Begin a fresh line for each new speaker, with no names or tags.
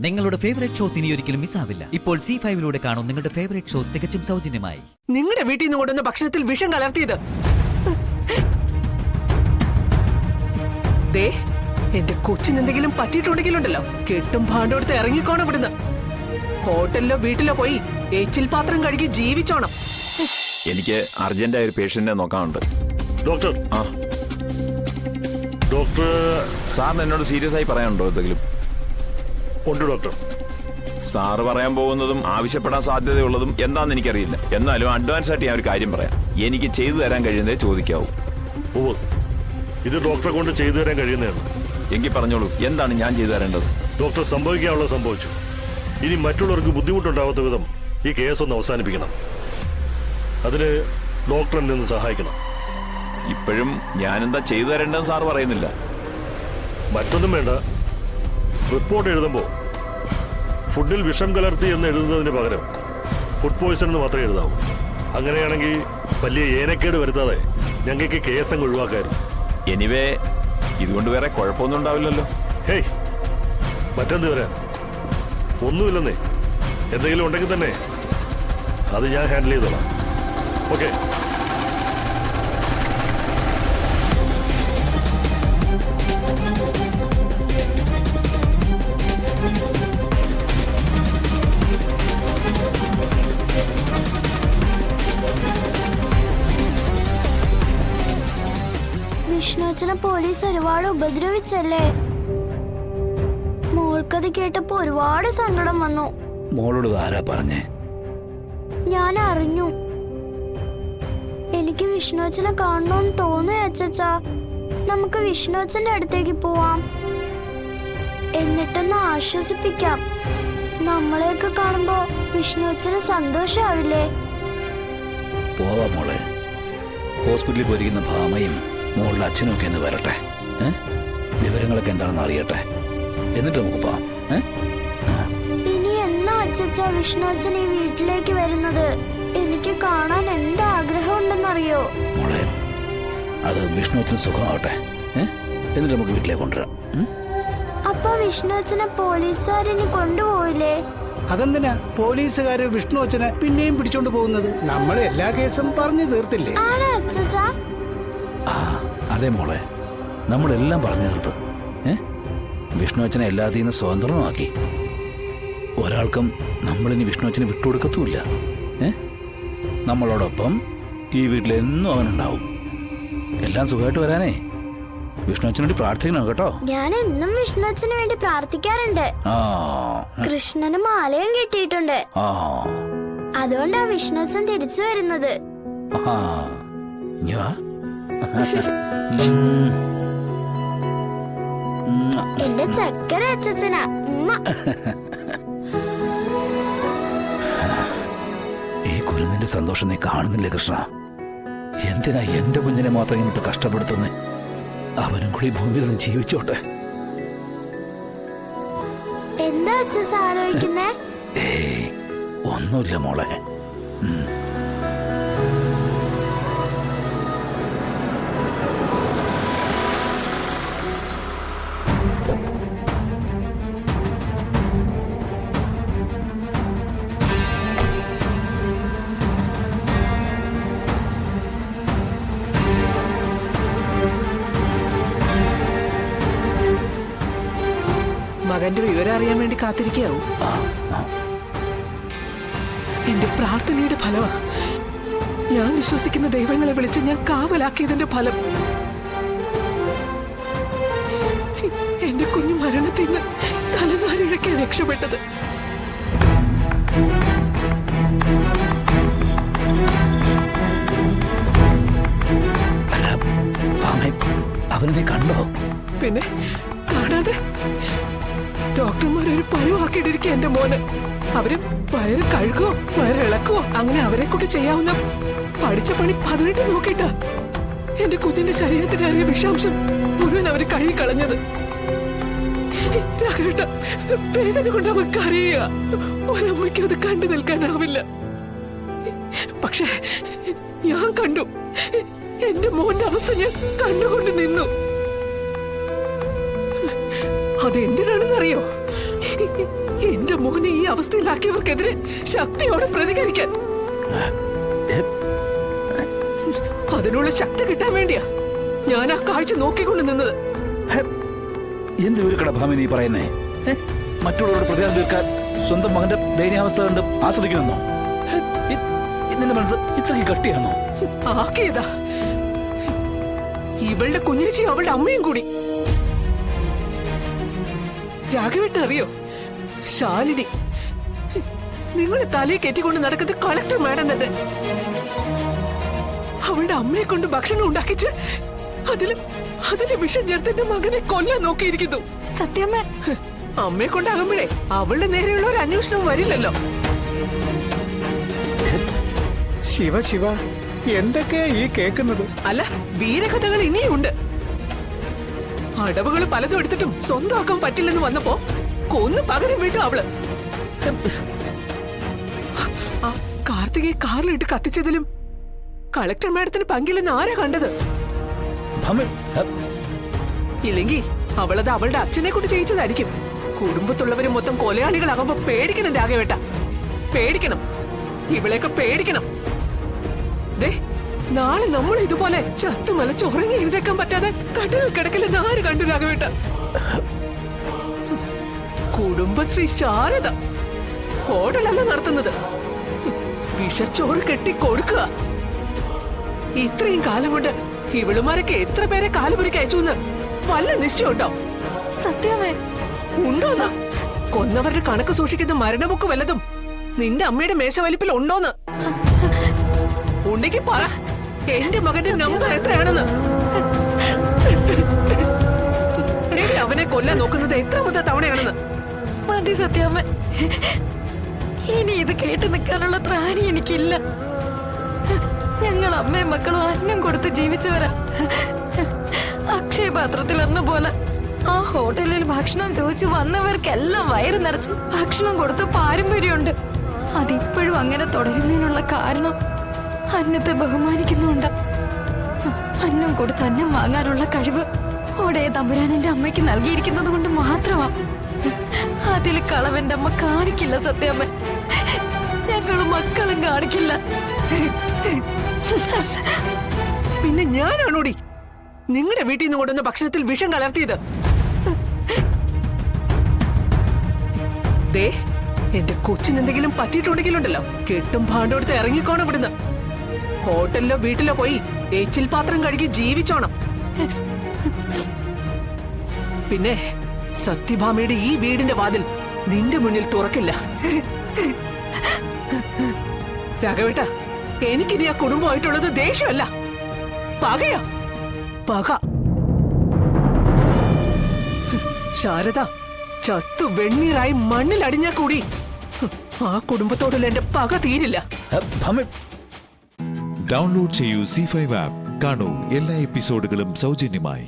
നിങ്ങളുടെ favourite shows ഇനി ഒരിക്കലും മിസ്സാവില്ല. ഇപ്പോൾ C5 കാണും നിങ്ങളുടെ ഫേവറേറ്റ് ഷോസ് തികച്ചും സൗജന്യമായി.
നിങ്ങളുടെ വീട്ടിൽ നിന്ന് കൊണ്ടുവന്ന ഭക്ഷണത്തിൽ വിഷം കലർത്തിയത് ദേ, എന്റെ കൊച്ചിന് എന്തെങ്കിലും പറ്റിയിട്ടുണ്ടെങ്കിലുണ്ടല്ലോ കെട്ടും ഭാണ്ഡോടുത്ത് ഇറങ്ങിക്കോണം ഇവിടുന്ന്. ഹോട്ടലിലോ വീട്ടിലോ പോയി എച്ചിൽ പാത്രം കഴുകി ജീവിച്ചോണം.
എനിക്ക് അർജന്റായ ഒരു പേഷ്യന്റിനെ നോക്കാനുണ്ട്.
ഡോക്ടർ ഡോക്ടർ
സാറിന് എന്നോട് സീരിയസ് ആയി പറയാനുണ്ടോ എന്തെങ്കിലും?
ഉണ്ട് ഡോക്ടർ.
സാറ് പറയാൻ പോകുന്നതും ആവശ്യപ്പെടാൻ സാധ്യതയുള്ളതും എന്താണെന്ന് എനിക്കറിയില്ല. എന്നാലും അഡ്വാൻസ് ആയിട്ട് ഞാൻ ഒരു കാര്യം പറയാം. എനിക്ക് ചെയ്തു തരാൻ കഴിയുന്നതേ ചോദിക്കാവൂ.
ഓ, ഇത് ഡോക്ടറെ കൊണ്ട് ചെയ്തു തരാൻ കഴിയുന്നതാണ്.
എങ്കിൽ പറഞ്ഞോളൂ, എന്താണ് ഞാൻ ചെയ്തു തരേണ്ടത്?
ഡോക്ടർ സംഭവിക്കാനുള്ളത് സംഭവിച്ചു. ഇനി മറ്റുള്ളവർക്ക് ബുദ്ധിമുട്ടുണ്ടാവാത്ത വിധം ഈ കേസ് ഒന്ന് അവസാനിപ്പിക്കണം. അതിന് ഡോക്ടർ എന്നെ ഒന്ന് സഹായിക്കണം.
ഇപ്പോഴും ഞാനെന്താ ചെയ്തു തരേണ്ടതെന്ന് സാറ് പറയുന്നില്ല.
മറ്റൊന്നും വേണ്ട. റിപ്പോർട്ട് എഴുതുമ്പോൾ ഫുഡിൽ വിഷം കലർത്തി എന്ന് എഴുതുന്നതിന് പകരം ഫുഡ് പോയ്സൺ എന്ന് മാത്രമേ എഴുതാവൂ. അങ്ങനെയാണെങ്കിൽ വലിയ ഏനക്കേട് വരുത്താതെ ഞങ്ങൾക്ക് കേസ് അങ്ങ് ഒഴിവാക്കായിരുന്നു.
എനിവേ ഇതുകൊണ്ട് വേറെ കുഴപ്പമൊന്നും ഉണ്ടാവില്ലല്ലോ.
ഹേയ്, മറ്റെന്ത് വരാൻ? ഒന്നുമില്ലെന്നേ. എന്തെങ്കിലും ഉണ്ടെങ്കിൽ തന്നെ അത് ഞാൻ ഹാൻഡിൽ ചെയ്തോളാം. ഓക്കെ.
വിഷ്ണുവച്ചനെ പോലീസ് ഒരുപാട് ഉപദ്രവിച്ചല്ലേ? മോൾക്കത് കേട്ടപ്പോ ഒരുപാട് സങ്കടം വന്നു.
മോളോട് ആരാ പറഞ്ഞേ?
ഞാൻ അറിഞ്ഞു. എനിക്ക് വിഷ്ണുവച്ചനെ കാണണമെന്ന് തോന്നുക അച്ഛാ. നമുക്ക് വിഷ്ണുവച്ചന്റെ അടുത്തേക്ക് പോവാം, എന്നിട്ടൊന്ന് ആശ്വസിപ്പിക്കാം. നമ്മളെയൊക്കെ കാണുമ്പോ വിഷ്ണുവച്ചന് സന്തോഷാവില്ലേ?
പോവാ മോളെ. ഹോസ്പിറ്റലിൽ പോയിരിക്കുന്ന ഭാമയും മോളുടെ അച്ഛനും ഒക്കെ ഒന്ന് വരട്ടെ. വിവരങ്ങളൊക്കെ എന്താണെന്ന് അറിയട്ടെ, എന്നിട്ട് നമുക്ക് പോവാം.
ഇനി എന്നാ അച്ഛാ വിഷ്ണുവച്ചൻ ഈ വീട്ടിലേക്ക് വരുന്നത്? എനിക്ക് കാണാൻ എന്താ ആഗ്രഹം ഉണ്ടെന്നറിയോ?
മോളെ, അത് വിഷ്ണുവച്ചന് സുഖമാവട്ടെ, എന്നിട്ട് നമുക്ക് വീട്ടിലേക്ക് കൊണ്ടുവരാം.
അപ്പൊ വിഷ്ണുവച്ചനെ പോലീസുകാരിനി കൊണ്ടുപോയില്ലേ?
അതെന്തിനാ പോലീസുകാര് വിഷ്ണുവച്ചനെ പിന്നെയും പിടിച്ചോണ്ട് പോകുന്നത്? നമ്മൾ എല്ലാ കേസും പറഞ്ഞു തീർത്തില്ലേ?
ആണോ അച്ഛാ?
അതെ മോളെ, നമ്മളെല്ലാം പറഞ്ഞു തീർത്തു. വിഷ്ണുവച്ചനെ എല്ലാത്തിൽ നിന്ന് സ്വതന്ത്രമാക്കി. ഒരാൾക്കും നമ്മളിനി വിഷ്ണുവച്ചനെ വിട്ടുകൊടുക്കത്തുമില്ല. നമ്മളോടൊപ്പം ഈ വീട്ടിലെന്നും അവനുണ്ടാവും. എല്ലാം സുഖമായിട്ട് വരാനേ വിഷ്ണുവച്ചനോട് പ്രാർത്ഥിക്കണം കേട്ടോ.
ഞാൻ എന്നും വിഷ്ണുവച്ചന് വേണ്ടി പ്രാർത്ഥിക്കാറുണ്ട്. കൃഷ്ണന് മാലയും കെട്ടിയിട്ടുണ്ട്. അതുകൊണ്ടാ വിഷ്ണുവച്ചൻ തിരിച്ചു വരുന്നത്. എന്റെ ചക്കര അച്ഛനാ.
ഈ കുരുന്നിന്റെ സന്തോഷം നീ കാണുന്നില്ലേ കൃഷ്ണ? എന്തിനാ എന്റെ കുഞ്ഞിനെ മാത്രം ഇങ്ങോട്ട് കഷ്ടപ്പെടുത്തുന്നേ? അവനും കൂടി ഭൂമിയിൽ നിന്ന് ജീവിച്ചോട്ടെ.
എന്താ അച്ഛൻ ആലോചിക്കുന്നേ?
ഒന്നുമില്ല മോളെ.
മകന്റെ വിവരം അറിയാൻ വേണ്ടി കാത്തിരിക്കാവും. എന്റെ പ്രാർത്ഥനയുടെ ഫലമാ. ഞാൻ വിശ്വസിക്കുന്ന ദൈവങ്ങളെ വിളിച്ച് ഞാൻ കാവലാക്കിയതിന്റെ ഫലം. എന്റെ കുഞ്ഞു മരണത്തിൽ നിന്ന് തലനാരിഴയ്ക്കാൻ രക്ഷപ്പെട്ടത്.
അവനെ കണ്ടോ?
പിന്നെ കാണാതെ ഡോക്ടർമാരൊരു പരുവാക്കിയിട്ടിരിക്കുക എന്റെ മോന്. അവര് വയറ് കഴുകുവോ വയറിളക്കുവോ അങ്ങനെ അവരെ കൊണ്ട് ചെയ്യാവുന്ന പഠിച്ച പണി 18 നോക്കിട്ടാ എന്റെ കുഞ്ഞിന്റെ ശരീരത്തിലേറിയ വിഷാംശം മുഴുവൻ അവര് കഴുകിക്കളഞ്ഞത്. വേദന കൊണ്ട് അവൻ കരയുക. ഒരമ്മയ്ക്കും അത് കണ്ടു നിൽക്കാനാവില്ല. പക്ഷെ ഞാൻ കണ്ടു. എന്റെ മോന്റെ അവസ്ഥ ഞാൻ കണ്ടുകൊണ്ട് നിന്നു. അതെന്തിനാണെന്നറിയോ? അവസ്ഥയിലാക്കിയവർക്കെതിരെ ശക്തിയോടെ പ്രതികരിക്കാൻ. അതിനുള്ള ശക്തി കിട്ടാൻ വേണ്ടിയാ ഞാൻ ആ കാഴ്ച നോക്കിക്കൊണ്ട് നിന്നത്.
എന്ത് വിവരക്കട ഭാമി നീ പറയുന്നേ? മറ്റുള്ളവരോട് പ്രതികാരം തീർക്കാൻ സ്വന്തം മകന്റെ ദയനീയാവസ്ഥ കണ്ട് ആസ്വദിക്കുന്നോ? നിന്റെ മനസ്സ് ഇത്രയും കട്ടിയാണോ?
ആക്കിയതാ ഇവളുടെ കുഞ്ഞിച്ചി, അവളുടെ അമ്മയും കൂടി. രാഘവേട്ടൻ അറിയോ, ശാലിനി നിങ്ങളെ തലയെ കെറ്റിക്കൊണ്ട് നടക്കുന്നത് കളക്ടർ മാഡം തന്നെ. അവളുടെ അമ്മയെ കൊണ്ട് ഭക്ഷണം ഉണ്ടാക്കിച്ച് അതില് വിഷം ചേർത്ത് എന്റെ മകനെ കൊല്ലാൻ നോക്കിയിരിക്കുന്നു.
സത്യമേ,
അമ്മയെ കൊണ്ടാകുമ്പോഴേ അവളുടെ നേരെയുള്ള ഒരു അന്വേഷണം വരില്ലല്ലോ.
ശിവ ശിവ, എന്തൊക്കെയാ ഈ കേൾക്കുന്നത്?
അല്ല, വീരകഥകൾ ഇനിയുണ്ട്. അടവുകൾ പലതും എടുത്തിട്ടും സ്വന്തമാക്കാൻ പറ്റില്ലെന്ന് വന്നപ്പോ കൊന്നു പകരം വീട്ടു അവള്. ആ കാർത്തികയെ കാറിലിട്ട് കത്തിച്ചതിലും കളക്ടർ മാഡത്തിന് പങ്കില്ലെന്ന് ആരാ കണ്ടത്? ഇല്ലെങ്കിൽ അവളത് അവളുടെ അച്ഛനെ കൊണ്ട് ചെയ്യിച്ചതായിരിക്കും. കുടുംബത്തുള്ളവരും മൊത്തം കൊലയാളികളാകുമ്പോ പേടിക്കണം രാഘവേട്ട, പേടിക്കണം. ഇവളെയൊക്കെ പേടിക്കണം. ദേ, നാളെ നമ്മൾ ഇതുപോലെ ചത്തുമലച്ച് ഉറങ്ങി എഴുതേക്കാൻ പറ്റാതെ കടലിൽ കിടക്കില്ലെന്ന് ആര് കണ്ടു രാഘവേട്ട? കുടുംബശ്രീ ശാരദ ഹോട്ടലല്ല നടത്തുന്നത്, വിഷച്ചോറ് കെട്ടി കൊടുക്കുക. ഇത്രയും കാലം കൊണ്ട് ഇവളുമാരൊക്കെ എത്ര പേരെ കാലുപുരിക്ക് അയച്ചു എന്ന് വല്ല നിശ്ചയമുണ്ടോ?
സത്യമേ,
ഉണ്ടോന്ന്? കൊന്നവരുടെ കണക്ക് സൂക്ഷിക്കുന്ന മരണബുക്ക് വല്ലതും നിന്റെ അമ്മയുടെ മേശവലിപ്പിൽ ഉണ്ടോന്ന്? ഉണ്ടെങ്കിൽ പറ, എന്റെ മകന്റെ നമ്പർ എത്രയാണെന്ന്. അവനെ കൊല്ലാൻ നോക്കുന്നത് എത്രാമത്തെ തവണയാണെന്ന്.
മതി സത്യമേ, ഇനി ഇത് കേട്ട് നിൽക്കാനുള്ള ത്രാണി എനിക്കില്ല. ഞങ്ങൾ അമ്മയും മക്കളും അന്നം കൊടുത്ത് ജീവിച്ചവരാ. അക്ഷയപാത്രത്തിൽ എന്ന പോലെ ആ ഹോട്ടലിൽ ഭക്ഷണം ചോദിച്ചു വന്നവർക്കെല്ലാം വയറ് നിറച്ച് ഭക്ഷണം കൊടുത്ത പാരമ്പര്യമുണ്ട്. അതിപ്പോഴും അങ്ങനെ തുടരുന്നതിനുള്ള കാരണം അന്നത്തെ ബഹുമാനിക്കുന്നുണ്ട്. അന്നം കൊടുത്ത് അന്നം വാങ്ങാനുള്ള കഴിവ് ഓടേ തമ്പുരാൻ എന്റെ അമ്മയ്ക്ക് നൽകിയിരിക്കുന്നത് കൊണ്ട് മാത്രമാ. അതിൽ കളവെന്റെ അമ്മ കാണിക്കില്ല സത്യമ്മ, ഞങ്ങളും മക്കളും കാണിക്കില്ല.
പിന്നെ ഞാനാണോടി നിങ്ങളുടെ വീട്ടിൽ നിന്ന് കൊണ്ടുവന്ന ഭക്ഷണത്തിൽ വിഷം കലർത്തിയത്? ദേ, എന്റെ കൊച്ചിനെന്തെങ്കിലും പറ്റിയിട്ടുണ്ടെങ്കിലുണ്ടല്ലോ, കെട്ടും ഭാണ്ഡെടുത്ത് ഇറങ്ങിക്കോണം ഇവിടുന്ന്. ഹോട്ടലിലോ വീട്ടിലോ പോയി എച്ചിൽ പാത്രം കഴുകി ജീവിച്ചോണം. പിന്നെ സത്യഭാമയുടെ ഈ വീടിന്റെ വാതിൽ നിന്റെ മുന്നിൽ തുറക്കില്ല. രാഘവേട്ട, എനിക്കിനി ആ കുടുംബമായിട്ടുള്ളത് ദേഷ്യമല്ല, പകയാ. പക. ശാരദ ചത്തു വെണ്ണീറായി മണ്ണിൽ അടിഞ്ഞാ കൂടി ആ കുടുംബത്തോടുള്ള എന്റെ പക തീരില്ല.
ഡൗൺലോഡ് ചെയ്യൂ C5 ആപ്പ്. കാണൂ എല്ലാ എപ്പിസോഡുകളും സൗജന്യമായി.